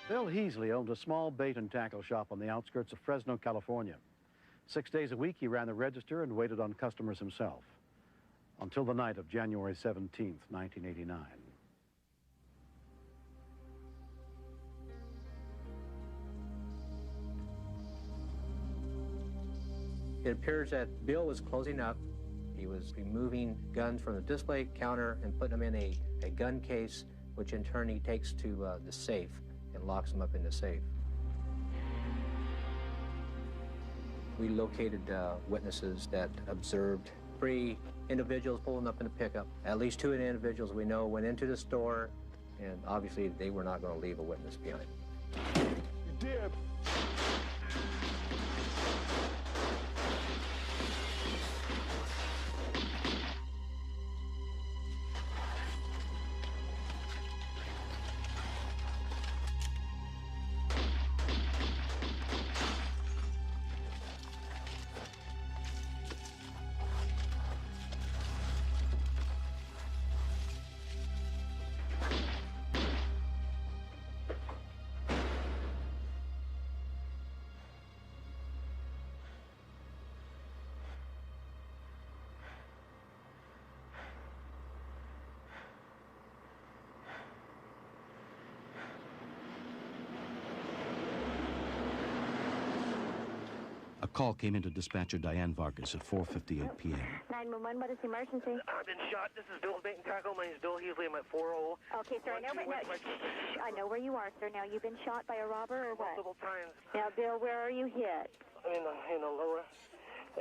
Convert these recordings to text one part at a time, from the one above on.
Bill Heasley owned a small bait and tackle shop on the outskirts of Fresno, California. 6 days a week, he ran the register and waited on customers himself until the night of January 17th, 1989. It appears that Bill was closing up. He was removing guns from the display counter and putting them in a gun case, which in turn he takes to the safe and locks them up in the safe. We located witnesses that observed 3 individuals pulling up in a pickup. At least 2 individuals we know went into the store, and obviously they were not going to leave a witness behind. You did. A call came into dispatcher Diane Vargas at 4:58 p.m. 911, what is the emergency? I've been shot. This is Bill's Bait and Tackle. My name is Bill Heasley. I'm at 40. Okay, sir, I know, but no, I know where you are, sir. Now, you've been shot by a robber or what? Multiple times. Now, Bill, where are you hit? In the lower,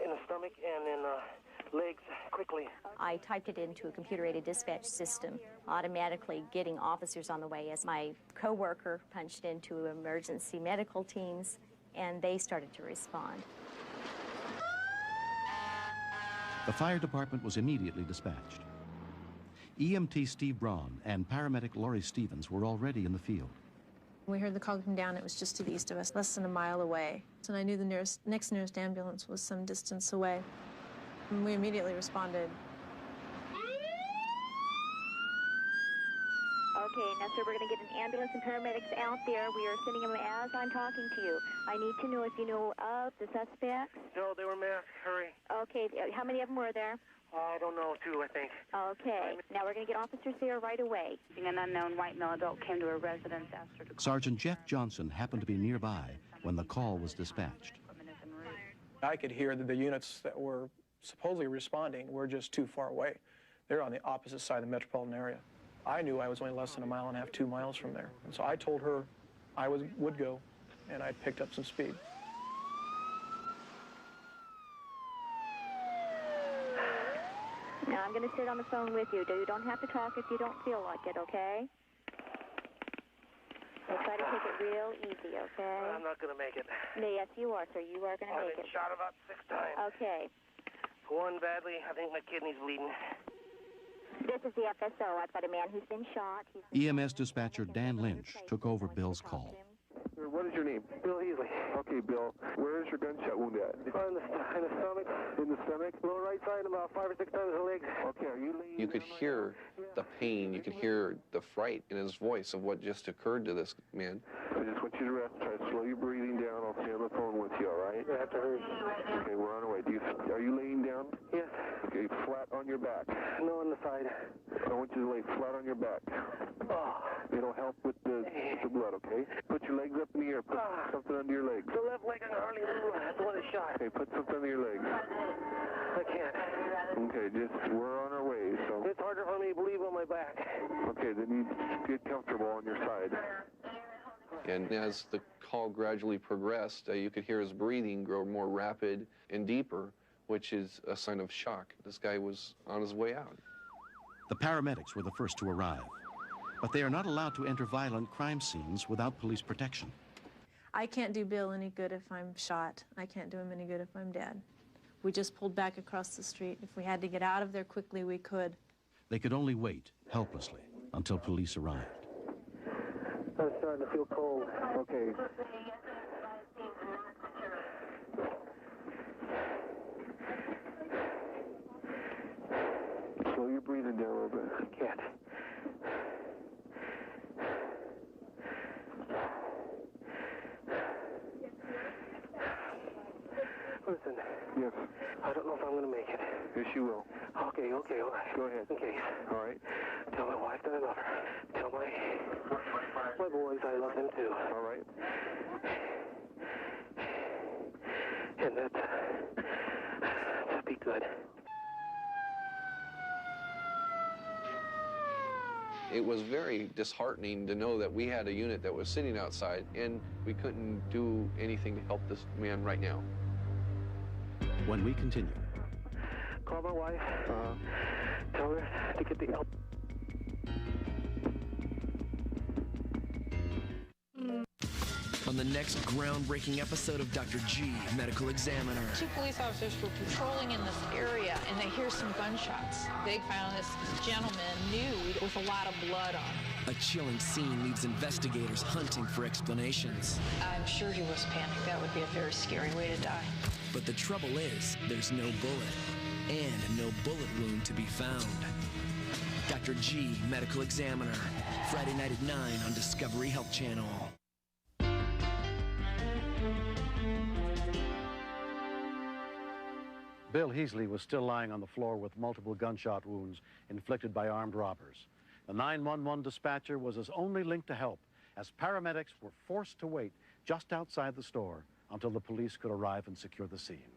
in the stomach, and in the legs, quickly. I typed it into a computer-aided dispatch system, automatically getting officers on the way as my coworker punched into emergency medical teams, and they started to respond. The fire department was immediately dispatched. EMT Steve Braun and paramedic Laurie Stevens were already in the field. We heard the call come down. It was just to the east of us, less than a mile away. And I knew the next nearest ambulance was some distance away. And we immediately responded. Okay, now, sir, we're going to get an ambulance and paramedics out there. We are sending them as I'm talking to you. I need to know if you know of the suspects. No, they were masked. Hurry. Okay, how many of them were there? I don't know, 2, I think. Okay, now we're going to get officers there right away. An unknown white male adult came to a residence, asked her to call. Sergeant Jeff Johnson happened to be nearby when the call was dispatched. I could hear that the units that were supposedly responding were just too far away. They're on the opposite side of the metropolitan area. I knew I was only less than 1.5 miles, 2 miles from there. And so I told her I would go, and I picked up some speed. Now, I'm going to sit on the phone with you. You don't have to talk if you don't feel like it, okay? We'll try to take it real easy, okay? I'm not going to make it. Yes, you are, sir. You are going to make I've been it. shot about 6 times. Okay. 1 badly. I think my kidney's bleeding. This is the FSO. I've got a man who's been shot. EMS dispatcher Dan Lynch took over Bill's call. What is your name? Bill Heasley. Okay, Bill. Where is your gunshot wound at? In the stomach. In the stomach? Lower right side, about 5 or 6 times the legs. Okay, are you laying? You could hear the pain, you could hear the fright in his voice of what just occurred to this man. I just want you to rest. Try to slow your breathing down. I'll stay on the phone with you, all right? You have to hurry. Okay, we're on our way. Are you laying down? Yes. Okay, flat on your back. No, on the side. I want you to lay flat on your back. Oh. It'll help with the blood, okay? Put your legs up in the air. Put something under your legs. The left leg, I can hardly move. That's the one that shot. Okay, put something under your legs. I can't. Okay, we're on our way, so... It's harder for me to believe on my back. Okay, then you get comfortable on your side. And as the call gradually progressed, you could hear his breathing grow more rapid and deeper, which is a sign of shock. This guy was on his way out. The paramedics were the first to arrive, but they are not allowed to enter violent crime scenes without police protection. I can't do Bill any good if I'm shot. I can't do him any good if I'm dead. We just pulled back across the street. If we had to get out of there quickly, we could. They could only wait, helplessly, until police arrived. I'm starting to feel cold. Okay. Slow your breathing down a little bit. I can't. Yes. I don't know if I'm going to make it. Yes, you will. Okay, all right. Go ahead. In case. All right. Tell my wife that I love her. Tell my boys I love them too. All right. And that'd be good. It was very disheartening to know that we had a unit that was sitting outside and we couldn't do anything to help this man right now. When we continue. Call my wife. Tell her to get the help. On the next groundbreaking episode of Dr. G, Medical Examiner. 2 police officers were patrolling in this area, and they hear some gunshots. They found this gentleman nude with a lot of blood on him. A chilling scene leaves investigators hunting for explanations. I'm sure he was panicked. That would be a very scary way to die. But the trouble is, there's no bullet, and no bullet wound to be found. Dr. G, Medical Examiner, Friday night at 9 on Discovery Health Channel. Bill Heasley was still lying on the floor with multiple gunshot wounds inflicted by armed robbers. The 911 dispatcher was his only link to help, as paramedics were forced to wait just outside the store until the police could arrive and secure the scene.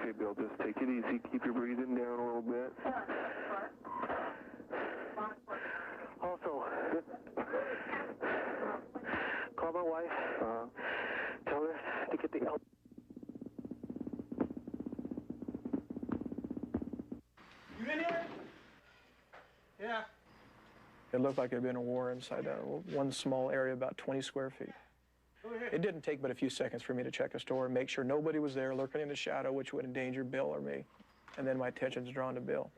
Okay, Bill, just take it easy. Keep your breathing down a little bit. Also, call my wife. Tell her to get the help. You in here? Yeah. It looked like it had been a war inside one small area, about 20 square feet. It didn't take but a few seconds for me to check a store and make sure nobody was there lurking in the shadow, which would endanger Bill or me. And then my attention's drawn to Bill.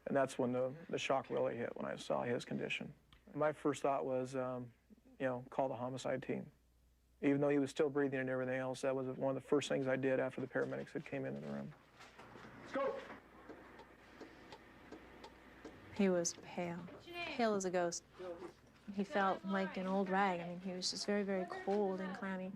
And that's when the shock really hit, when I saw his condition. My first thought was, call the homicide team. Even though he was still breathing and everything else, that was one of the first things I did after the paramedics had came into the room. Let's go. He was pale as a ghost. He felt like an old rag. I mean, he was just very, very cold and clammy.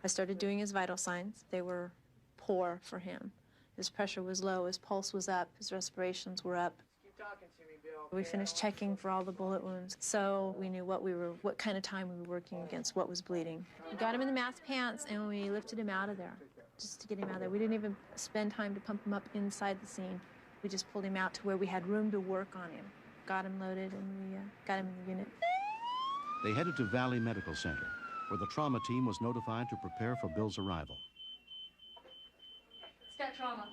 I started doing his vital signs. They were poor for him. His pressure was low, his pulse was up, his respirations were up. Keep talking to me, Bill. We finished checking for all the bullet wounds, so we knew what kind of time we were working against, what was bleeding. We got him in the mask pants, and we lifted him out of there, just to get him out of there. We didn't even spend time to pump him up inside the scene. We just pulled him out to where we had room to work on him. Got him loaded, and we got him in the unit. They headed to Valley Medical Center, where the trauma team was notified to prepare for Bill's arrival. Stat trauma.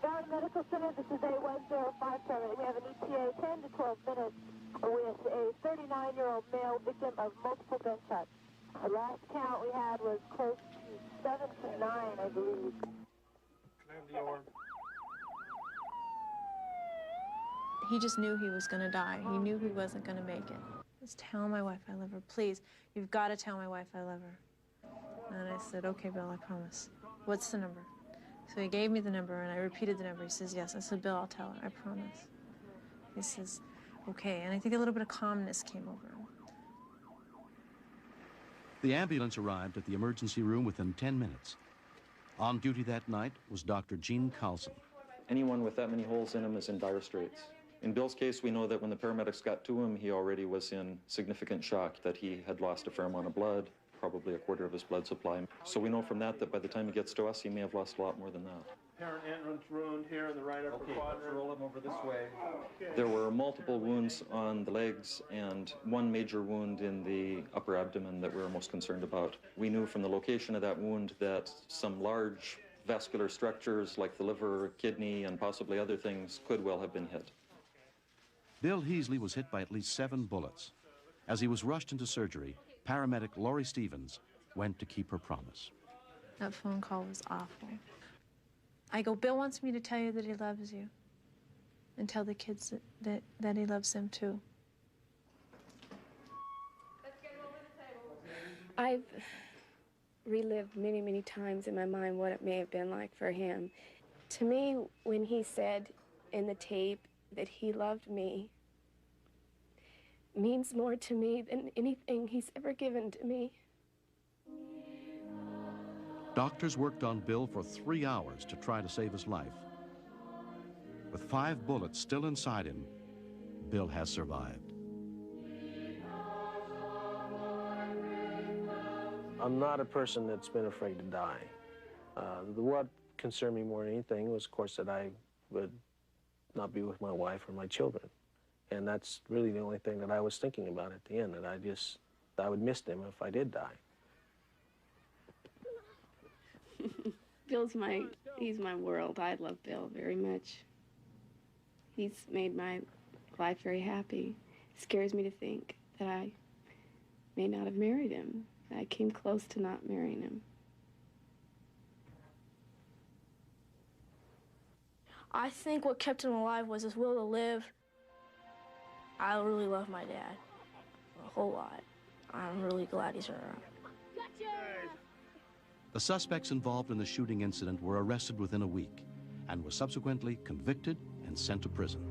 Valley Medical Center, this is A105 paramedic. We have an ETA 10 to 12 minutes with a 39-year-old male victim of multiple gunshots. The last count we had was close to 7 to 9, I believe. Can I have the arm? He just knew he was going to die. He knew he wasn't going to make it. Just tell my wife I love her. Please, you've got to tell my wife I love her. And I said, okay, Bill, I promise. What's the number? So he gave me the number, and I repeated the number. He says, yes. I said, Bill, I'll tell her. I promise. He says, okay. And I think a little bit of calmness came over him. The ambulance arrived at the emergency room within 10 minutes. On duty that night was Dr. Gene Carlson. Anyone with that many holes in him is in dire straits. In Bill's case, we know that when the paramedics got to him, he already was in significant shock, that he had lost a fair amount of blood, probably a quarter of his blood supply. So we know from that by the time he gets to us, he may have lost a lot more than that. Apparent entrance wound here in the right upper quadrant. Let's roll him over this way. There were multiple wounds on the legs and one major wound in the upper abdomen that we were most concerned about. We knew from the location of that wound that some large vascular structures like the liver, kidney, and possibly other things could well have been hit. Bill Heasley was hit by at least 7 bullets. As he was rushed into surgery, paramedic Lori Stevens went to keep her promise. That phone call was awful. I go, Bill wants me to tell you that he loves you. And tell the kids that he loves them too. I've relived many, many times in my mind what it may have been like for him. To me, when he said in the tape that he loved me, means more to me than anything he's ever given to me. Doctors worked on Bill for 3 hours to try to save his life. With 5 bullets still inside him, Bill has survived. I'm not a person that's been afraid to die. What concerned me more than anything was, of course, that I would not be with my wife or my children. And that's really the only thing that I was thinking about at the end, that I would miss them if I did die. He's my world. I love Bill very much. He's made my life very happy. It scares me to think that I may not have married him. I came close to not marrying him. I think what kept him alive was his will to live. I really love my dad a whole lot. I'm really glad he's around. The suspects involved in the shooting incident were arrested within a week and were subsequently convicted and sent to prison.